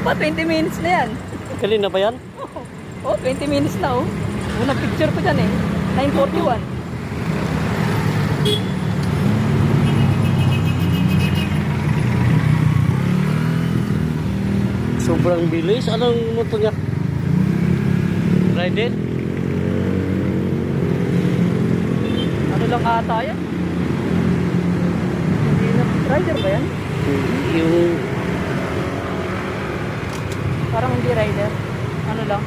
pa, 20 minutes na yan. Kanina pa yan? Oh, 20 minutes na oh. Unang picture ko dyan eh. 9:41. Sobrang bilis. Anong motor niya? Ride it? Ano lang ata yan? Hindi na. Rider ba yan? Yung Parang hindi rider. Ano lang?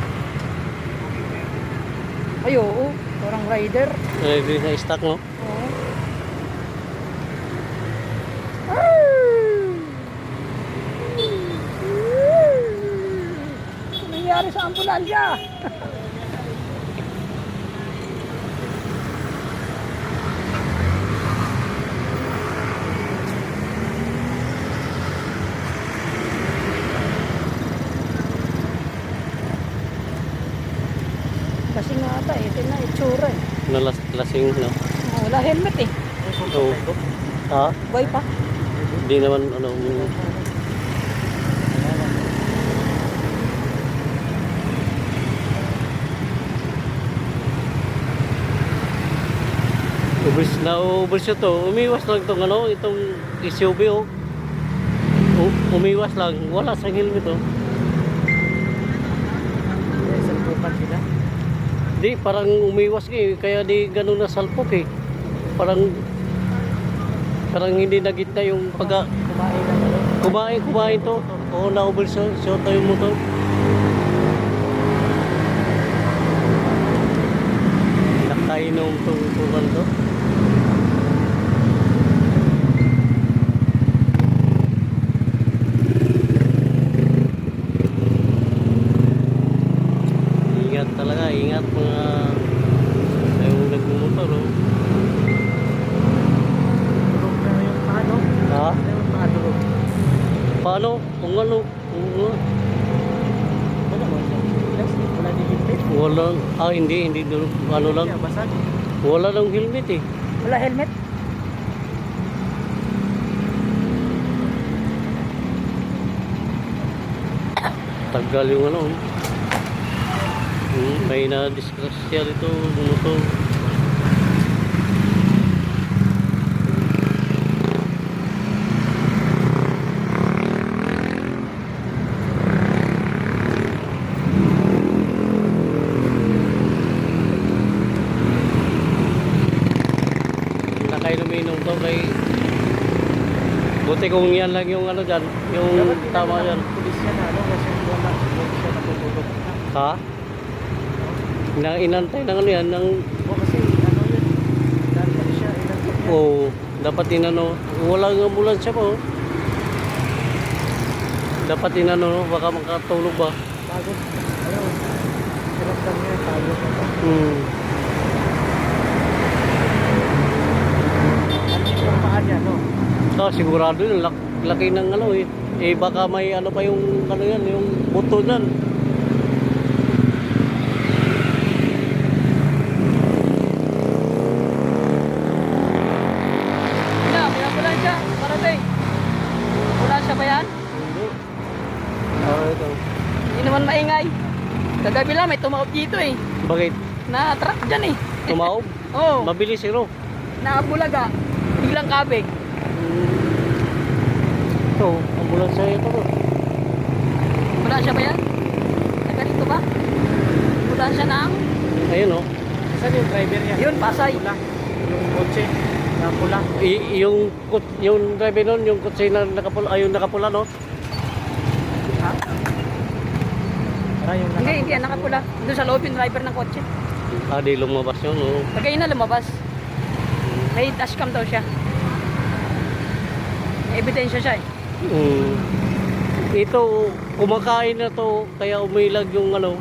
Ay, oo. Parang rider. ready na stock, no? Oo. Ano nangyari sa ambulansya? Kasi nga ata, ito na itsura eh. Nalasing, no? Wala helmet eh. Oo. Ha? Buhay pa. Hindi naman, ano, ubers ito. Umiwas lang itong, ano, itong SUV, oh. Umiwas lang. Wala sa helmet, oh. Di, parang umiwas eh. Kaya di ganun na salpok eh. Parang hindi nagitna yung pagka... Kumain to. Oo, na-overshot yung motor. Nakainom tong tuman to. Ingat talaga, ingat mga yung nagmumotor, oh. Ha? Paano? Kung ano? Wala. Hindi ano lang. Wala lang helmet eh. Wala helmet? Tagal yung ano. May na-disgrasya dito, motor. Nakainuminom to kay buti kung yan lang yung ano dyan, yung tama dyan. Pulis yan ano kasi wala siya natutulog. Ha? Inantay ng ano yan, ng... O kasi ano yun, dapat siya inantay yan. Oo, dapat inano, walang ambulansya po. Dapat inano, baka makatulog ba? Bago, ayun, sinaktan niya tayo na to. Ano yung paa niya, no? Sigurado yun, laki ng ano eh. Eh baka may ano pa yung ano yan, yung buto yan. May ambulansya. Parating. Ambulansya ba yan? Hindi. Ito. Hindi naman maingay. Kagabi lang may tumawag dito eh. Bakit? Na truck dyan eh. Tumaob? Oo. Mabilis zero. Nakabulaga. Biglang kabig. Ito, ambulansya ito bro. Ambulansya ba yan? Taga dito ba? Ambulansya na ang... Ayun oh. Saan yung driver niya? Yun, Pasay. Pula. Yung kotse na pula. Yung driver nun, yung kutsi na nakapula, yung nakapula no? Ha? Para yung Hindi, nakapula. Doon sa loob yung driver ng kotse. Di lumabas yun oh. Tagay na lumabas. May dashcam daw siya. May ebidensya siya eh. Ito, kumakain na to, kaya umilag yung ano,